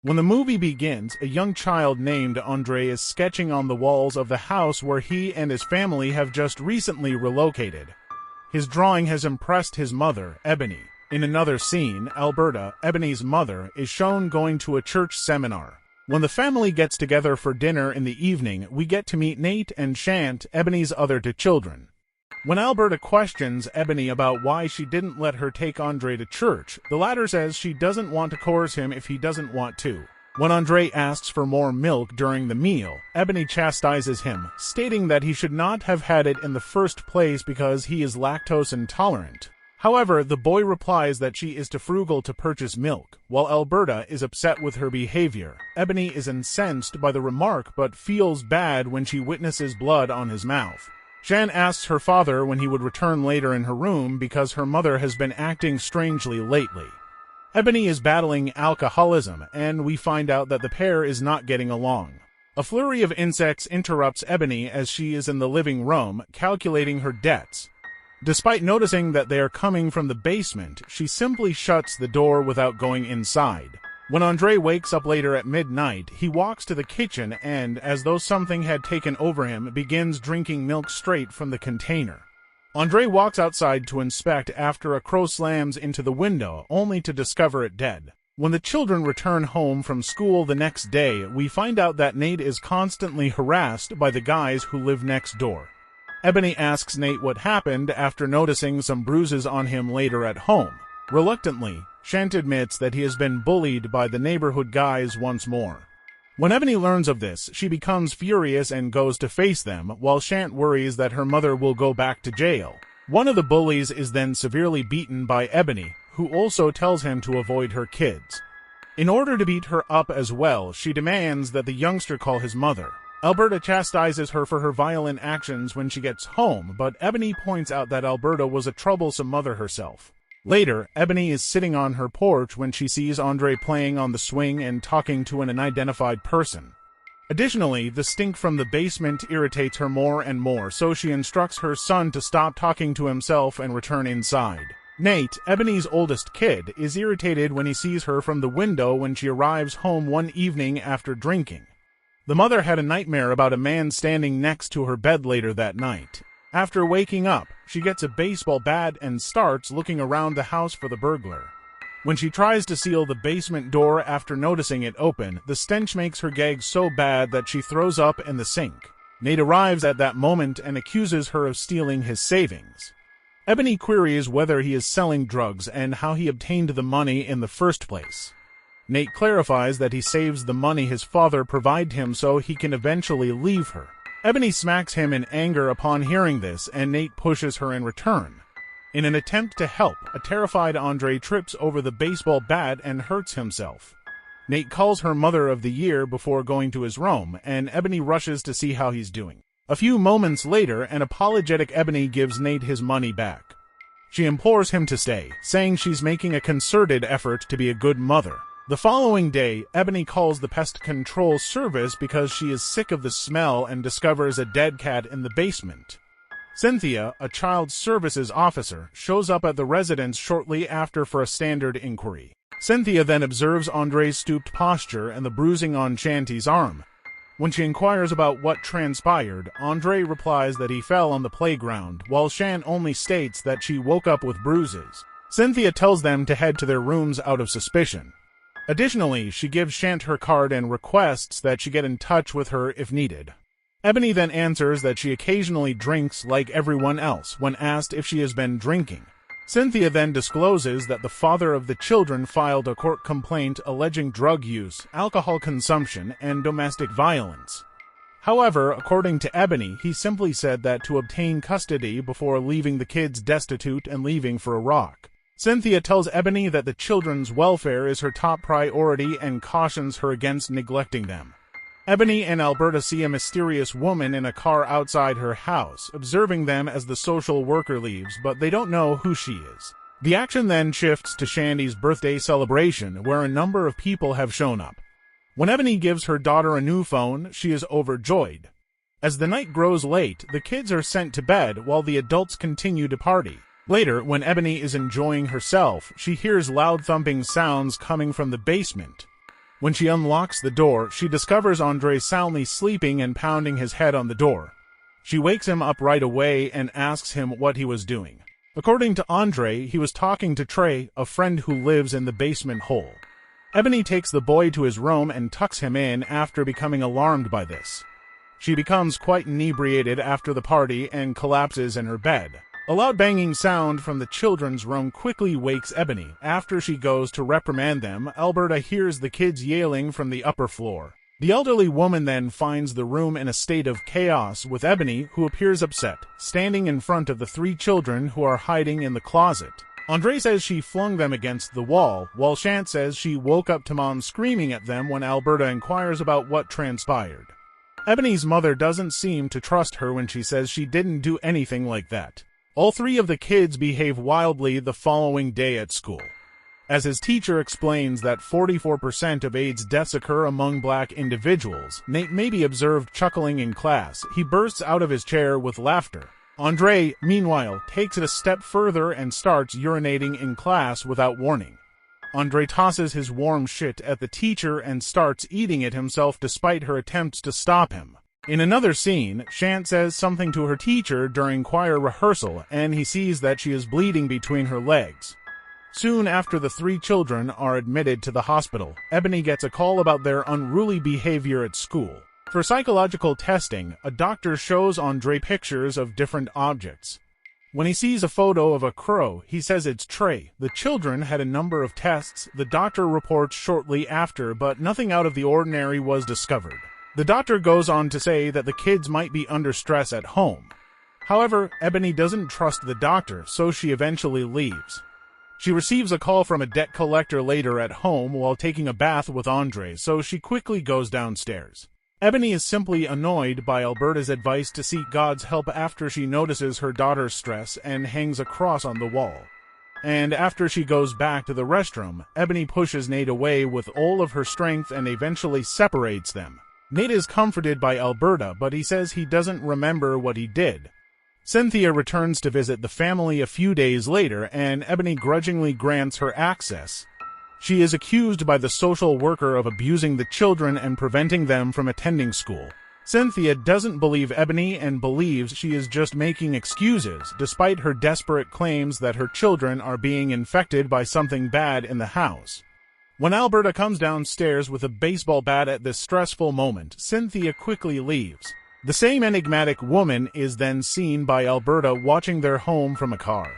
When the movie begins, a young child named Andre is sketching on the walls of the house where he and his family have just recently relocated. His drawing has impressed his mother, Ebony. In another scene, Alberta, Ebony's mother, is shown going to a church seminar. When the family gets together for dinner in the evening, we get to meet Nate and Shant, Ebony's other two children. When Alberta questions Ebony about why she didn't let her take Andre to church, the latter says she doesn't want to coerce him if he doesn't want to. When Andre asks for more milk during the meal, Ebony chastises him, stating that he should not have had it in the first place because he is lactose intolerant. However, the boy replies that she is too frugal to purchase milk, while Alberta is upset with her behavior. Ebony is incensed by the remark but feels bad when she witnesses blood on his mouth. Shan asks her father when he would return later in her room because her mother has been acting strangely lately. Ebony is battling alcoholism, and we find out that the pair is not getting along. A flurry of insects interrupts Ebony as she is in the living room, calculating her debts. Despite noticing that they are coming from the basement, she simply shuts the door without going inside. When Andre wakes up later at midnight, he walks to the kitchen and, as though something had taken over him, begins drinking milk straight from the container. Andre walks outside to inspect after a crow slams into the window, only to discover it dead. When the children return home from school the next day, we find out that Nate is constantly harassed by the guys who live next door. Ebony asks Nate what happened after noticing some bruises on him later at home. Reluctantly, Shant admits that he has been bullied by the neighborhood guys once more. When Ebony learns of this, she becomes furious and goes to face them, while Shant worries that her mother will go back to jail. One of the bullies is then severely beaten by Ebony, who also tells him to avoid her kids. In order to beat her up as well, she demands that the youngster call his mother. Alberta chastises her for her violent actions when she gets home, but Ebony points out that Alberta was a troublesome mother herself. Later, Ebony is sitting on her porch when she sees Andre playing on the swing and talking to an unidentified person. Additionally, the stink from the basement irritates her more and more, so she instructs her son to stop talking to himself and return inside. Nate, Ebony's oldest kid, is irritated when he sees her from the window when she arrives home one evening after drinking. The mother had a nightmare about a man standing next to her bed later that night. After waking up, she gets a baseball bat and starts looking around the house for the burglar. When she tries to seal the basement door after noticing it open, the stench makes her gag so bad that she throws up in the sink. Nate arrives at that moment and accuses her of stealing his savings. Ebony queries whether he is selling drugs and how he obtained the money in the first place. Nate clarifies that he saves the money his father provided him so he can eventually leave her. Ebony smacks him in anger upon hearing this, and Nate pushes her in return. In an attempt to help, a terrified Andre trips over the baseball bat and hurts himself. Nate calls her Mother of the Year before going to his room, and Ebony rushes to see how he's doing. A few moments later, an apologetic Ebony gives Nate his money back. She implores him to stay, saying she's making a concerted effort to be a good mother. The following day, Ebony calls the pest control service because she is sick of the smell and discovers a dead cat in the basement. Cynthia, a child services officer, shows up at the residence shortly after for a standard inquiry. Cynthia then observes Andre's stooped posture and the bruising on Shanty's arm. When she inquires about what transpired, Andre replies that he fell on the playground, while Shan only states that she woke up with bruises. Cynthia tells them to head to their rooms out of suspicion. Additionally, she gives Shant her card and requests that she get in touch with her if needed. Ebony then answers that she occasionally drinks like everyone else when asked if she has been drinking. Cynthia then discloses that the father of the children filed a court complaint alleging drug use, alcohol consumption, and domestic violence. However, according to Ebony, he simply said that to obtain custody before leaving the kids destitute and leaving for Iraq. Cynthia tells Ebony that the children's welfare is her top priority and cautions her against neglecting them. Ebony and Alberta see a mysterious woman in a car outside her house, observing them as the social worker leaves, but they don't know who she is. The action then shifts to Shandy's birthday celebration, where a number of people have shown up. When Ebony gives her daughter a new phone, she is overjoyed. As the night grows late, the kids are sent to bed while the adults continue to party. Later, when Ebony is enjoying herself, she hears loud thumping sounds coming from the basement. When she unlocks the door, she discovers Andre soundly sleeping and pounding his head on the door. She wakes him up right away and asks him what he was doing. According to Andre, he was talking to Trey, a friend who lives in the basement hole. Ebony takes the boy to his room and tucks him in after becoming alarmed by this. She becomes quite inebriated after the party and collapses in her bed. A loud banging sound from the children's room quickly wakes Ebony. After she goes to reprimand them, Alberta hears the kids yelling from the upper floor. The elderly woman then finds the room in a state of chaos, with Ebony, who appears upset, standing in front of the 3 children who are hiding in the closet. Andre says she flung them against the wall, while Shant says she woke up to Mom screaming at them when Alberta inquires about what transpired. Ebony's mother doesn't seem to trust her when she says she didn't do anything like that. All 3 of the kids behave wildly the following day at school. As his teacher explains that 44% of AIDS deaths occur among black individuals, Nate may be observed chuckling in class. He bursts out of his chair with laughter. Andre, meanwhile, takes it a step further and starts urinating in class without warning. Andre tosses his warm shit at the teacher and starts eating it himself despite her attempts to stop him. In another scene, Shant says something to her teacher during choir rehearsal, and he sees that she is bleeding between her legs. Soon after the 3 children are admitted to the hospital, Ebony gets a call about their unruly behavior at school. For psychological testing, a doctor shows Andre pictures of different objects. When he sees a photo of a crow, he says it's Trey. The children had a number of tests, the doctor reports shortly after, but nothing out of the ordinary was discovered. The doctor goes on to say that the kids might be under stress at home. However, Ebony doesn't trust the doctor, so she eventually leaves. She receives a call from a debt collector later at home while taking a bath with Andre, so she quickly goes downstairs. Ebony is simply annoyed by Alberta's advice to seek God's help after she notices her daughter's stress and hangs a cross on the wall. And after she goes back to the restroom, Ebony pushes Nate away with all of her strength and eventually separates them. Nate is comforted by Alberta, but he says he doesn't remember what he did. Cynthia returns to visit the family a few days later, and Ebony grudgingly grants her access. She is accused by the social worker of abusing the children and preventing them from attending school. Cynthia doesn't believe Ebony and believes she is just making excuses, despite her desperate claims that her children are being infected by something bad in the house. When Alberta comes downstairs with a baseball bat at this stressful moment, Cynthia quickly leaves. The same enigmatic woman is then seen by Alberta watching their home from a car.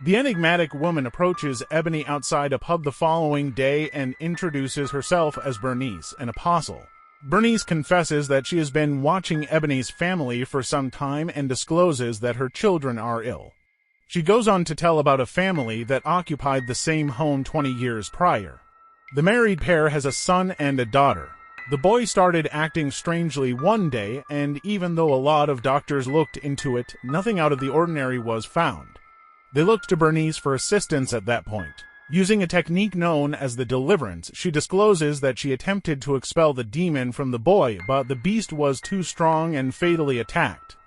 The enigmatic woman approaches Ebony outside a pub the following day and introduces herself as Bernice, an apostle. Bernice confesses that she has been watching Ebony's family for some time and discloses that her children are ill. She goes on to tell about a family that occupied the same home 20 years prior. The married pair has a son and a daughter. The boy started acting strangely one day, and even though a lot of doctors looked into it, nothing out of the ordinary was found. They looked to Bernice for assistance at that point. Using a technique known as the Deliverance, she discloses that she attempted to expel the demon from the boy, but the beast was too strong and fatally attacked.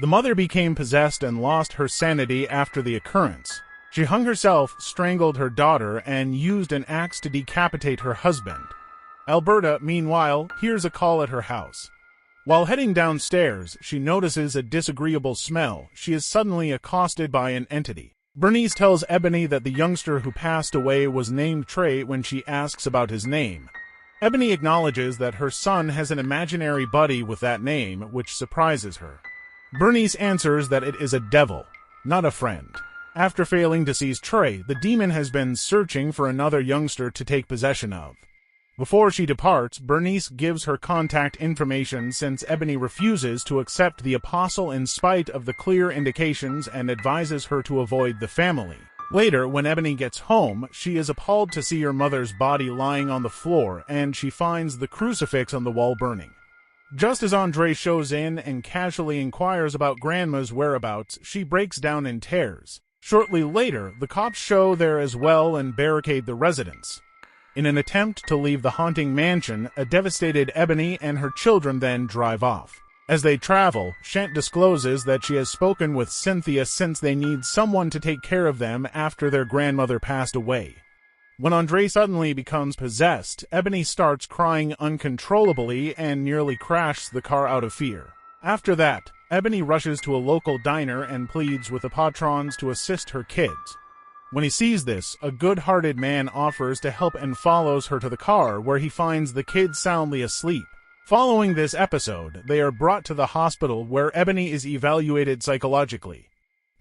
The mother became possessed and lost her sanity after the occurrence. She hung herself, strangled her daughter, and used an axe to decapitate her husband. Alberta, meanwhile, hears a call at her house. While heading downstairs, she notices a disagreeable smell. She is suddenly accosted by an entity. Bernice tells Ebony that the youngster who passed away was named Trey when she asks about his name. Ebony acknowledges that her son has an imaginary buddy with that name, which surprises her. Bernice answers that it is a devil, not a friend. After failing to seize Trey, the demon has been searching for another youngster to take possession of. Before she departs, Bernice gives her contact information since Ebony refuses to accept the apostle in spite of the clear indications and advises her to avoid the family. Later, when Ebony gets home, she is appalled to see her mother's body lying on the floor, and she finds the crucifix on the wall burning. Just as Andre shows in and casually inquires about Grandma's whereabouts, she breaks down in tears. Shortly later, the cops show there as well and barricade the residence. In an attempt to leave the haunting mansion, a devastated Ebony and her children then drive off. As they travel, Shant discloses that she has spoken with Cynthia since they need someone to take care of them after their grandmother passed away. When Andre suddenly becomes possessed, Ebony starts crying uncontrollably and nearly crashes the car out of fear. After that, Ebony rushes to a local diner and pleads with the patrons to assist her kids. When he sees this, a good-hearted man offers to help and follows her to the car, where he finds the kids soundly asleep. Following this episode, they are brought to the hospital where Ebony is evaluated psychologically.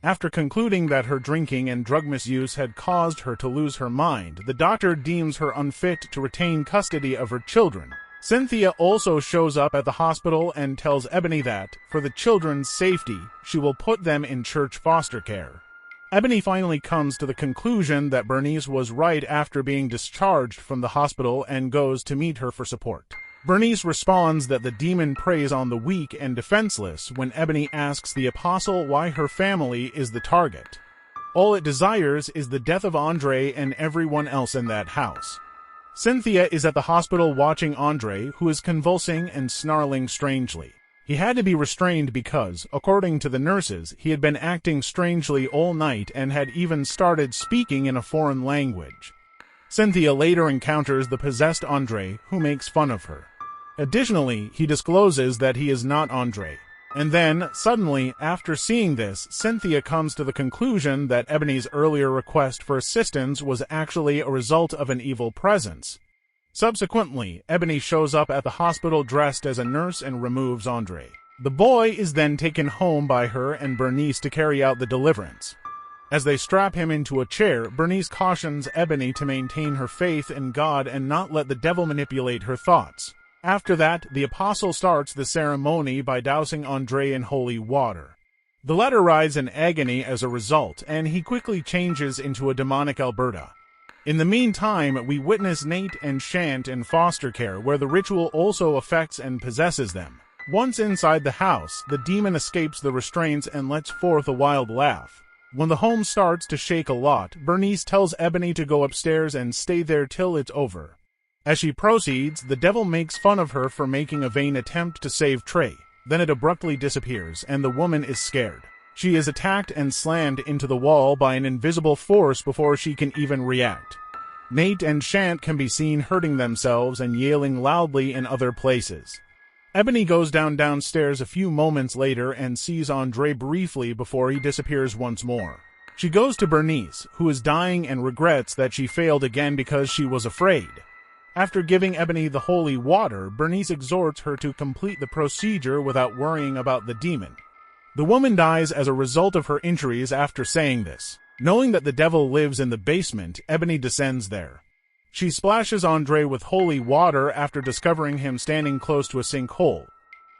After concluding that her drinking and drug misuse had caused her to lose her mind, the doctor deems her unfit to retain custody of her children. Cynthia also shows up at the hospital and tells Ebony that, for the children's safety, she will put them in church foster care. Ebony finally comes to the conclusion that Bernice was right after being discharged from the hospital and goes to meet her for support. Bernice responds that the demon preys on the weak and defenseless when Ebony asks the apostle why her family is the target. All it desires is the death of Andre and everyone else in that house. Cynthia is at the hospital watching Andre, who is convulsing and snarling strangely. He had to be restrained because, according to the nurses, he had been acting strangely all night and had even started speaking in a foreign language. Cynthia later encounters the possessed Andre, who makes fun of her. Additionally, he discloses that he is not Andre. And then, suddenly, after seeing this, Cynthia comes to the conclusion that Ebony's earlier request for assistance was actually a result of an evil presence. Subsequently, Ebony shows up at the hospital dressed as a nurse and removes Andre. The boy is then taken home by her and Bernice to carry out the deliverance. As they strap him into a chair, Bernice cautions Ebony to maintain her faith in God and not let the devil manipulate her thoughts. After that, the apostle starts the ceremony by dousing Andre in holy water. The latter writhes in agony as a result, and he quickly changes into a demonic Alberta. In the meantime, we witness Nate and Shant in foster care, where the ritual also affects and possesses them. Once inside the house, the demon escapes the restraints and lets forth a wild laugh. When the home starts to shake a lot, Bernice tells Ebony to go upstairs and stay there till it's over. As she proceeds, the devil makes fun of her for making a vain attempt to save Trey. Then it abruptly disappears, and the woman is scared. She is attacked and slammed into the wall by an invisible force before she can even react. Nate and Shant can be seen hurting themselves and yelling loudly in other places. Ebony goes downstairs a few moments later and sees Andre briefly before he disappears once more. She goes to Bernice, who is dying and regrets that she failed again because she was afraid. After giving Ebony the holy water, Bernice exhorts her to complete the procedure without worrying about the demon. The woman dies as a result of her injuries after saying this. Knowing that the devil lives in the basement, Ebony descends there. She splashes Andre with holy water after discovering him standing close to a sinkhole.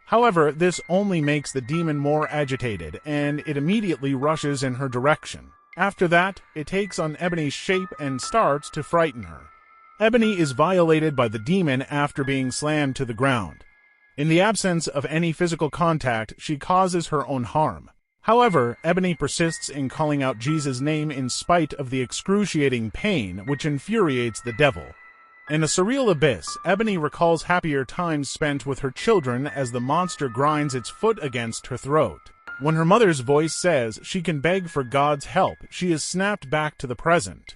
However, this only makes the demon more agitated, and it immediately rushes in her direction. After that, it takes on Ebony's shape and starts to frighten her. Ebony is violated by the demon after being slammed to the ground. In the absence of any physical contact, she causes her own harm. However, Ebony persists in calling out Jesus' name in spite of the excruciating pain, which infuriates the devil. In a surreal abyss, Ebony recalls happier times spent with her children as the monster grinds its foot against her throat. When her mother's voice says she can beg for God's help, she is snapped back to the present.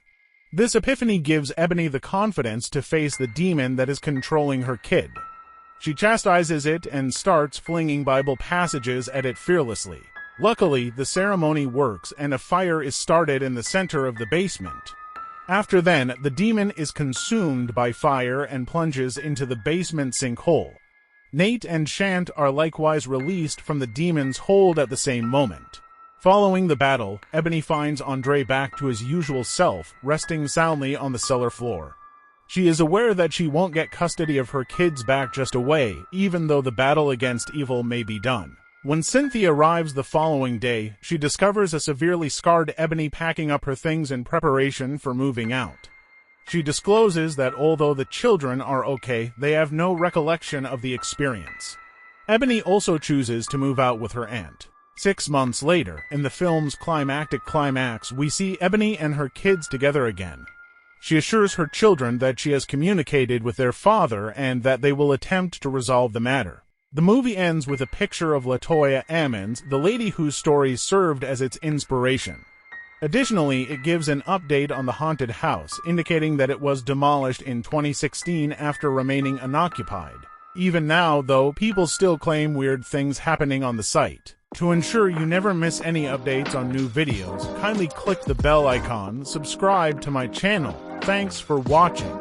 This epiphany gives Ebony the confidence to face the demon that is controlling her kid. She chastises it and starts flinging Bible passages at it fearlessly. Luckily, the ceremony works and a fire is started in the center of the basement. After then, the demon is consumed by fire and plunges into the basement sinkhole. Nate and Shant are likewise released from the demon's hold at the same moment. Following the battle, Ebony finds Andre back to his usual self, resting soundly on the cellar floor. She is aware that she won't get custody of her kids back just away, even though the battle against evil may be done. When Cynthia arrives the following day, she discovers a severely scarred Ebony packing up her things in preparation for moving out. She discloses that although the children are okay, they have no recollection of the experience. Ebony also chooses to move out with her aunt. 6 months later, in the film's climactic climax, we see Ebony and her kids together again. She assures her children that she has communicated with their father and that they will attempt to resolve the matter. The movie ends with a picture of Latoya Ammons, the lady whose story served as its inspiration. Additionally, it gives an update on the haunted house, indicating that it was demolished in 2016 after remaining unoccupied. Even now, though, people still claim weird things happening on the site. To ensure you never miss any updates on new videos, kindly click the bell icon, subscribe to my channel. Thanks for watching.